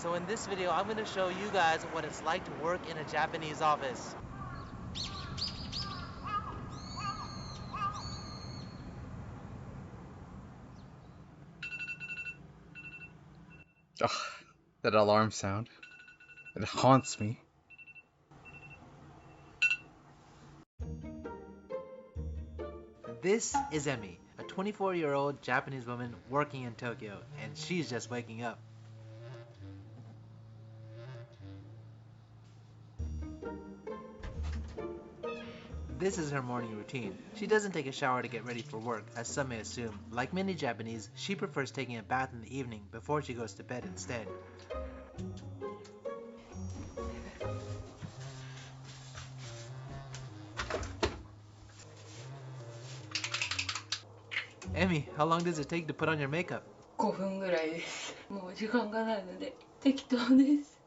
So in this video, I'm going to show you guys what it's like to work in a Japanese office. Ugh, that alarm sound. It haunts me. This is Emi, a 24-year-old Japanese woman working in Tokyo, and she's just waking up. This is her morning routine. She doesn't take a shower to get ready for work, as some may assume. Like many Japanese, she prefers taking a bath in the evening before she goes to bed instead. Emi, how long does it take to put on your makeup? 5分ぐらいです。もう時間がないので適当です。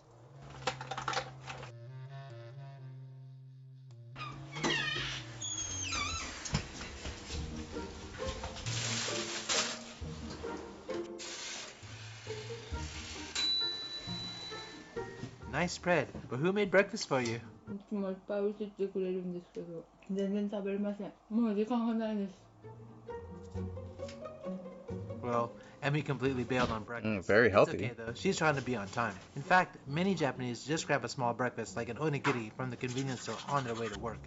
Nice spread, but who made breakfast for you? いつもいっぱい教えてくれるんですけど、全然食べれません。もう時間がないです。Well, Emi completely bailed on breakfast. Very It's healthy. okay though, she's trying to be on time. In fact, many Japanese just grab a small breakfast like an onigiri from the convenience store on their way to work.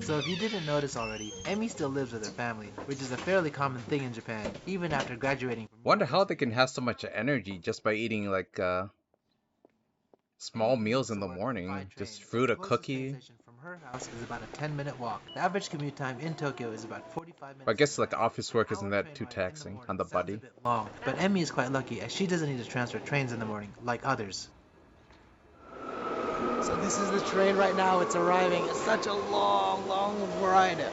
So if you didn't notice already, Emi still lives with her family, which is a fairly common thing in Japan, even after graduating from Wonder how they can have so much energy just by eating like small meals in the morning. Just fruit, a cookie. From her house is about a 10-minute walk. The average commute time in Tokyo is about 45 minutes. I guess like office work isn't that too taxing on the body. A bit long, but Emi is quite lucky as she doesn't need to transfer trains in the morning like others. So this is the train right now. It's arriving. It's such a long ride.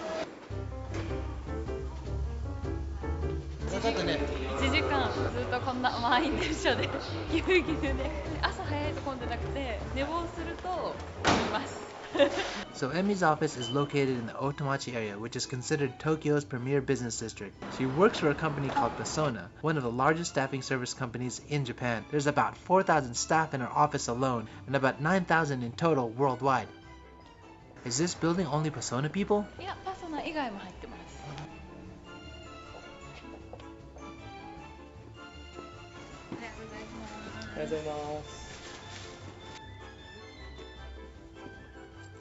1時間ずっとこんな満員電車でぎゅうぎゅうで朝早いと混んでなくて寝坊すると混みます。So Emi's office is located in the Otemachi area, which is considered Tokyo's premier business district. She works for a company called Persona, one of the largest staffing service companies in Japan. There's about 4,000 staff in her office alone, and about 9,000 in total worldwide. Is this building only Persona people? いや、パーソナ以外も入ってます。おはようございます。おはようございます。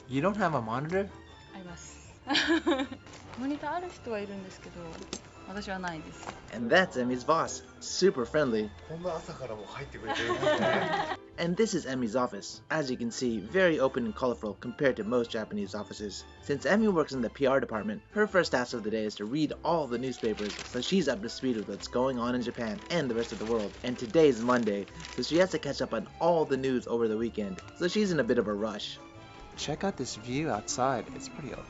You don't have a monitor? あります。モニターある人はいるんですけど、私はないです。 And that's Emi's boss. Super friendly. こんな朝からもう入ってくれてるんですね。 And this is Emi's office. As you can see, very open and colorful compared to most Japanese offices. Since Emi works in the PR department, her first task of the day is to read all the newspapers, so she's up to speed with what's going on in Japan and the rest of the world. And today's Monday, so she has to catch up on all the news over the weekend, so she's in a bit of a rush. Check out this view outside. It's pretty dope.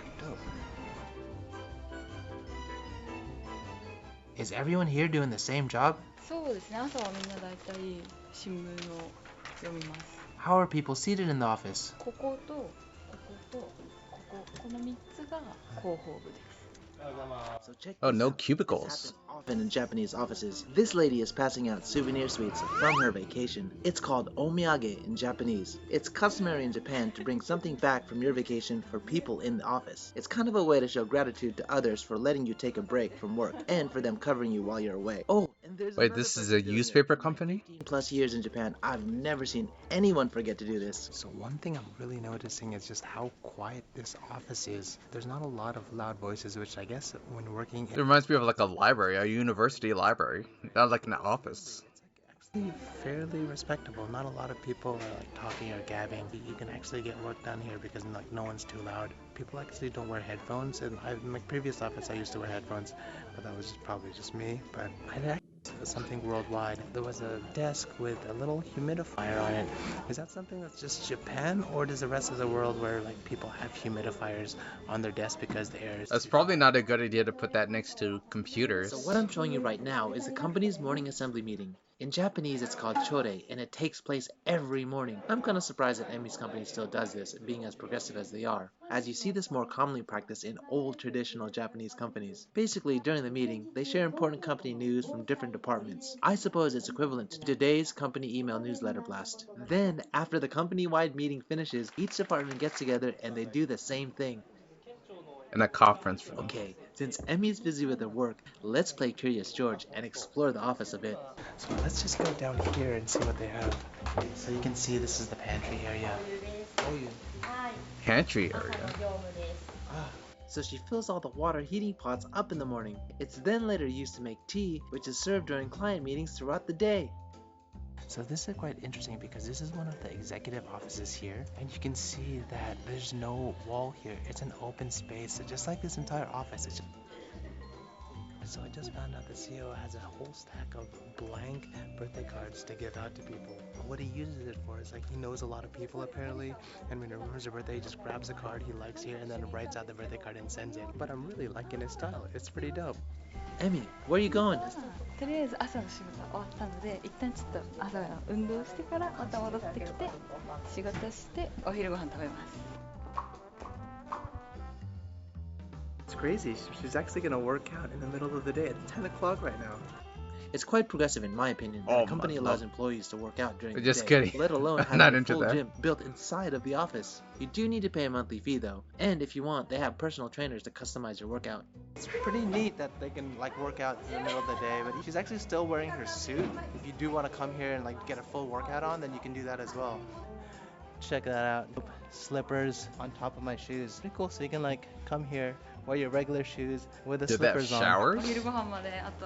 Is everyone here doing the same job? そうですね。朝はみんなだいたい新聞を読みます。 How are people seated in the office? こことこことここの3つが広報部です。 So check Oh, this no out. cubicles. This happens often in Japanese offices. This lady is passing out souvenir sweets from her vacation. It's called omiyage in Japanese. It's customary in Japan to bring something back from your vacation for people in the office. It's kind of a way to show gratitude to others for letting you take a break from work and for them covering you while you're away. Oh, and there's Wait, another this is person a doing it. newspaper In my company? 15 plus years in Japan, I've never seen anyone forget to do this. So one thing I'm really noticing is just how quiet this office is. There's not a lot of loud voices, which I guess when working It reminds me of like a library, a university library, not like an office. it's actually fairly respectable. Not a lot of people are like talking or gabbing. You can actually get work done here because like no one's too loud. People actually don't wear headphones, and in my previous office I used to wear headphones, but that was probably just me. But I actually something worldwide. There was a desk with a little humidifier on it. Is that something that's just Japan, or does the rest of the world where like people have humidifiers on their desk because the air is It's probably not a good idea to put that next to computers. So what I'm showing you right now is the company's morning assembly meeting. In Japanese, it's called chore, and it takes place every morning. I'm kind of surprised that Emi's company still does this, being as progressive as they are, as you see this more commonly practiced in old traditional Japanese companies. Basically, during the meeting, they share important company news from different departments. I suppose it's equivalent to today's company email newsletter blast. Then, after the company-wide meeting finishes, each department gets together and they do the same thing. In a conference room. Okay, since Emi's busy with her work, let's play Curious George and explore the office a bit. So let's just go down here and see what they have. So you can see this is the pantry area. Pantry area. So she fills all the water heating pots up in the morning. It's then later used to make tea, which is served during client meetings throughout the day. So this is quite interesting because this is one of the executive offices here, and you can see that there's no wall here. It's an open space, so just like this entire office. So I just found out the CEO has a whole stack of blank birthday cards to give out to people. What he uses it for is like he knows a lot of people apparently, and when he remembers their birthday, he just grabs a card he likes here and then writes out the birthday card and sends it. But I'm really liking his style. It's pretty dope. Emi, where are you going? とりあえず朝の仕事終わったので一旦ちょっと朝の運動してからまた戻ってきて仕事してお昼ご飯食べます It's crazy. She's actually gonna work out in the middle of the day. It's 10 o'clock right now. It's quite progressive in my opinion that a company allows employees to work out during the Just day, kidding. let alone I'm having not a into full that. gym built inside of the office. You do need to pay a monthly fee though, and if you want, they have personal trainers to customize your workout. It's pretty neat that they can like work out in the middle of the day, but she's actually still wearing her suit. If you do want to come here and like get a full workout on, then you can do that as well. Check that out. Slippers on top of my shoes. Pretty cool. So you can like come here, wear your regular shoes with the Did they have slippers on. お showers? 昼ご飯まであと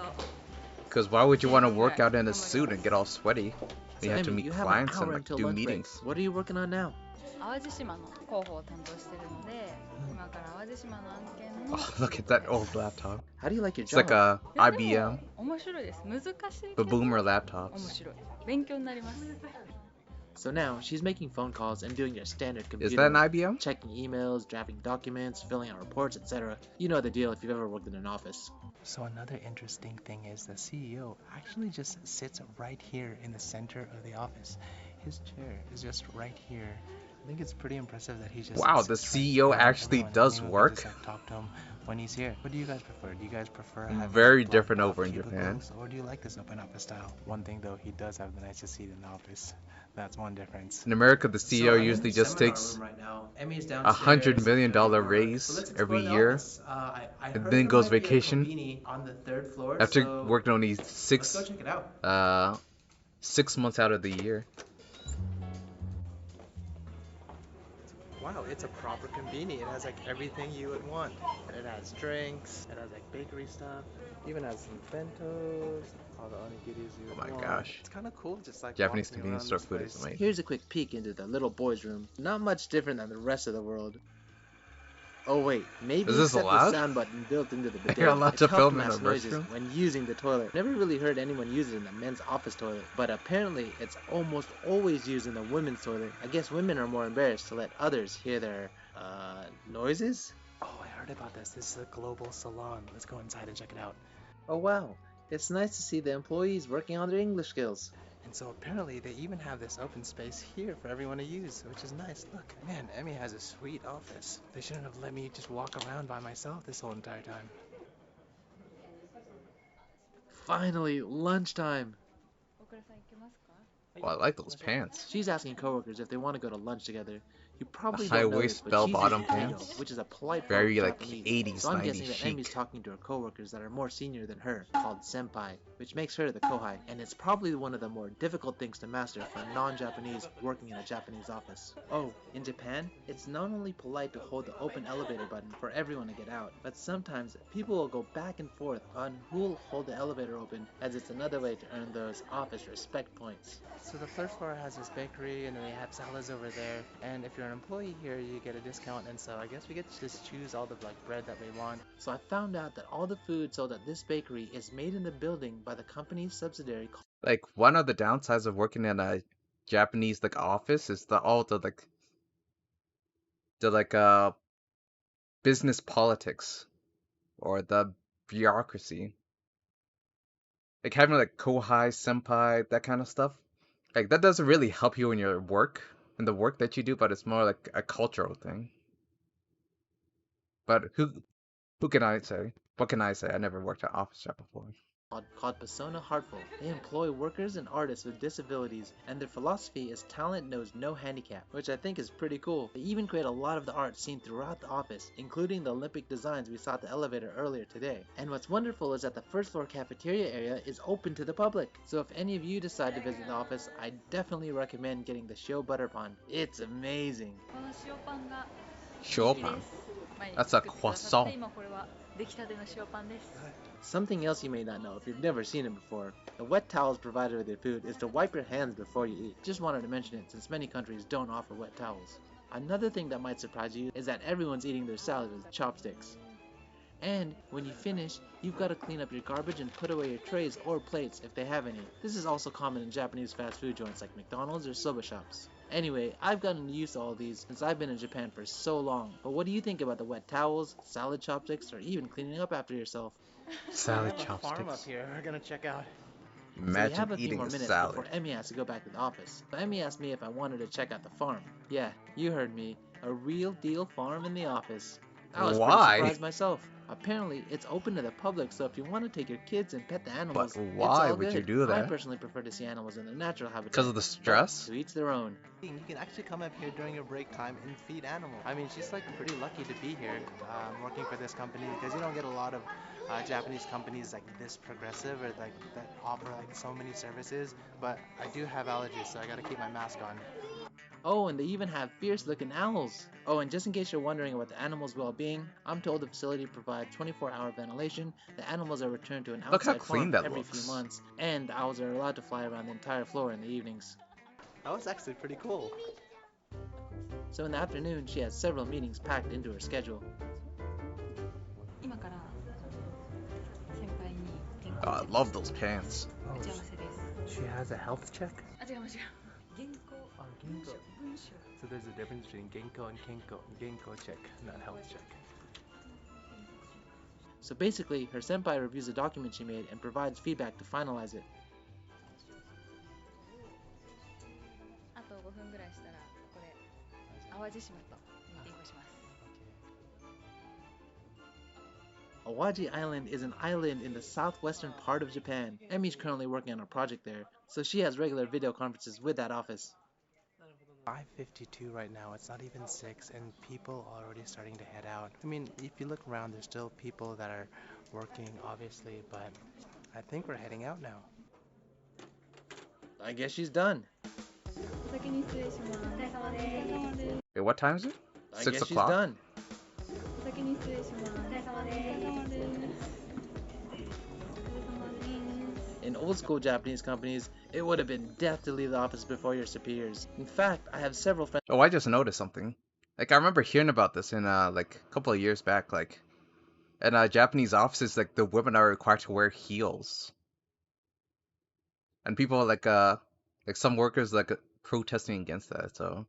Because why would you want to work out in a suit and get all sweaty? You So have to Emi, meet you have an clients and hour like until do lunch meetings. break. What are you working on now? 淡路島の広報を担当しているので今から淡路島の案件の Oh, look at that old laptop. How do you like your It's job? like a いやでも IBM, 面白いです難しいけ the ど boomer 面 laptops. 白い勉強になります So now, she's making phone calls and doing your standard computer Is that an work, IBM? checking emails, drafting documents, filling out reports, etc. You know the deal if you've ever worked in an office. So another interesting thing is the CEO actually just sits right here in the center of the office. His chair is just right here. I think it's pretty impressive that he just Wow, the sits right CEO in front of actually everyone. does Anyone can work? just, like, talk to him when he's here. What do you guys prefer? Do you guys prefer having Very blocked different off over in Japan. cubicles, or do you like this open office style? One thing though, he does have the nicest seat in the office. That's one difference. In America, the So CEO I'm in usually the just seminar takes room right now. Emi's $100 million downstairs. raise So let's every explore the year, office. I and heard then there goes might be a vacation conveni on the third floor, after so working only let's go check it out. 6 months out of the year. Wow, it's a proper conveni. It has like everything you would want. And it has drinks, it has like bakery stuff, even has some bentos, all the onigiris you would Oh my want. gosh. It's kind of cool just like Japanese walking convenience around store this food is place. amazing. Here's a quick peek into the little boys' room. Not much different than the rest of the world. Oh wait, maybe Is this set allowed? the sound button built into the bidet. You're allowed It to helped film in mask a noises restroom? when using the toilet. Never really heard anyone use it in the men's office toilet, but apparently it's almost always used in the women's toilet. I guess women are more embarrassed to let others hear their noises? Oh, I heard about this. This is a global salon. Let's go inside and check it out. Oh wow, it's nice to see the employees working on their English skills. And so apparently they even have this open space here for everyone to use, which is nice. Look, man, Emmy has a sweet office. They shouldn't have let me just walk around by myself this whole entire time. Finally, lunchtime! 大倉さん行けますか Well, I like those pants. She's asking coworkers if they want to go to lunch together. You probably High don't know waist, this, but bell she's bottom using Keigo, pants. which is a polite form Very of like Japanese. 80s, So I'm 90s guessing that Emi's chic. talking to her coworkers that are more senior than her, called senpai, which makes her the kohai, and it's probably one of the more difficult things to master for a non-Japanese working in a Japanese office. Oh, in Japan, it's not only polite to hold the open elevator button for everyone to get out, but sometimes people will go back and forth on who'll hold the elevator open, as it's another way to earn those office respect points. So the third floor has this bakery, and then they have salads over there. And if you're an employee here, you get a discount. And so I guess we get to just choose all the like bread that we want. So I found out that all the food sold at this bakery is made in the building by the company's subsidiary called Like one of the downsides of working in a Japanese like office is all the business politics or the bureaucracy. Like having like kohai, senpai, that kind of stuff. Like that doesn't really help you in your work, in the work that you do, but it's more like a cultural thing. But who can I say? What can I say? I never worked at office job before. Called Persona Heartful. They employ workers and artists with disabilities, and their philosophy is talent knows no handicap, which I think is pretty cool. They even create a lot of the art seen throughout the office, including the Olympic designs we saw at the elevator earlier today. And what's wonderful is that the first floor cafeteria area is open to the public, so if any of you decide to visit the office, I definitely recommend getting the Shio Butter Pan. It's amazing. この塩パンが Shopan. 毎日 That's a 作ってくださって croissant. 今これは出来たての塩パンです Something else you may not know if you've never seen it before. The wet towels provided with your food is to wipe your hands before you eat. Just wanted to mention it since many countries don't offer wet towels. Another thing that might surprise you is that everyone's eating their salad with chopsticks. And when you finish, you've got to clean up your garbage and put away your trays or plates if they have any. This is also common in Japanese fast food joints like McDonald's or soba shops. Anyway, I've gotten used to all these since I've been in Japan for so long. But what do you think about the wet towels, salad chopsticks, or even cleaning up after yourself? Salad We have a farm up chopsticks. here. We're gonna check out. So we Imagine have a few eating more a minutes salad. before Emmy has to go back to the office. So Emmy asked me if I wanted to check out the farm. Yeah, you heard me. A real deal farm in the office. I was pretty Why? surprised myself. Apparently, it's open to the public, so if you want to take your kids and pet the animals, But it's why all would you good. do I that? personally prefer to see animals in their natural habitat. Because of the but stress? to each their own. You can actually come up here during your break time and feed animals. I mean, she's like pretty lucky to be here working for this company because you don't get a lot of Japanese companies like this progressive or like that offer like so many services. But I do have allergies, so I gotta keep my mask on. Oh, and they even have fierce-looking owls. Oh, and just in case you're wondering about the animals' well-being, I'm told the facility provides 24-hour ventilation, the animals are returned to an Look how outside clean farm that every looks. few months, and the owls are allowed to fly around the entire floor in the evenings. That was actually pretty cool. So in the afternoon, she has several meetings packed into her schedule. 今から先輩に健 Oh, 康 I love those pants. 打ち合わせです She has a health check? あ違う違う原稿 Oh, 文章 Genko. 文章 So there's a difference between Genko and Kenko. Genko check, not health check. So basically, her senpai reviews the document she made and provides feedback to finalize it. あと5分ぐらいしたらこれ淡路島とミーティングをします Awaji Island is an island in the southwestern part of Japan. Emmy's currently working on a project there, so she has regular video conferences with that office. 5:52 right now. It's not even 6, and people are already starting to head out. I mean, if you look around, there's still people that are working, obviously, but I think we're heading out now. I guess she's done. お先に失礼しますお疲れ様です Wait, what time is it? I 6 guess she's o'clock? done. お先に失礼しますお疲れ様です In old school Japanese companies, it would have been death to leave the office before your superiors. In fact, I have several friends Oh, I just noticed something. Like, I remember hearing about this in, like, a couple of years back, like, in Japanese offices, like, the women are required to wear heels. And people, like some workers, like, protesting against that, so...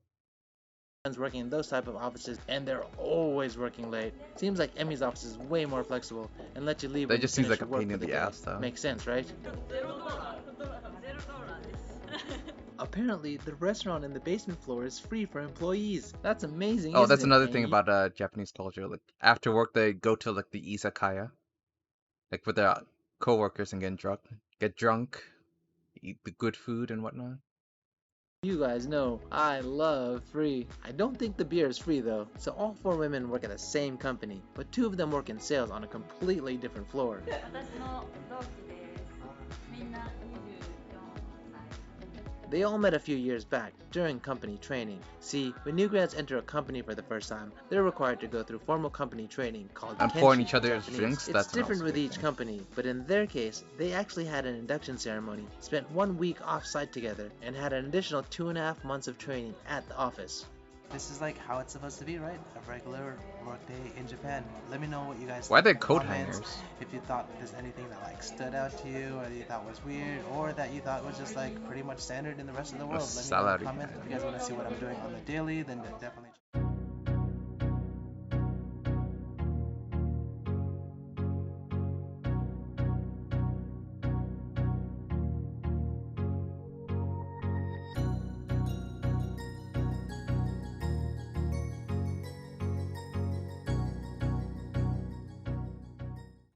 working in those type of offices, and they're always working late. Seems like Emmy's office is way more flexible and lets you leave That when you just seems finish like a your work pain for in the the day. ass, though. Makes sense, right? ゼロドラです Apparently, the restaurant in the basement floor is free for employees. That's amazing. Oh, isn't that's it, another thing Emmy? about Japanese culture. Like, after work, they go to, like, the izakaya. Like, with their coworkers and get drunk, eat the good food and whatnot. You guys know I love free. I don't think the beer is free though. So all 4 women work at the same company, but 2 of them work in sales on a completely different floor. 私の同期ですみんな24歳 They all met a few years back during company training. See, when new grads enter a company for the first time, they're required to go through formal company training called And Kenshi pouring each in other's Japanese. drinks? It's That's an different awesome with big each thing. company, but in their case, they actually had an induction ceremony, spent 1 week off-site together, and had an additional 2.5 months of training at the office. This is like how it's supposed to be, right? A regular workday in Japan. Let me know what you guys Why are think they in the coat comments. hangers? If you thought there's anything that like stood out to you, or you thought was weird, or that you thought was just like pretty much standard in the rest of the world. Let me know in salary the comments. If you guys want to see what I'm doing on the daily, then definitely.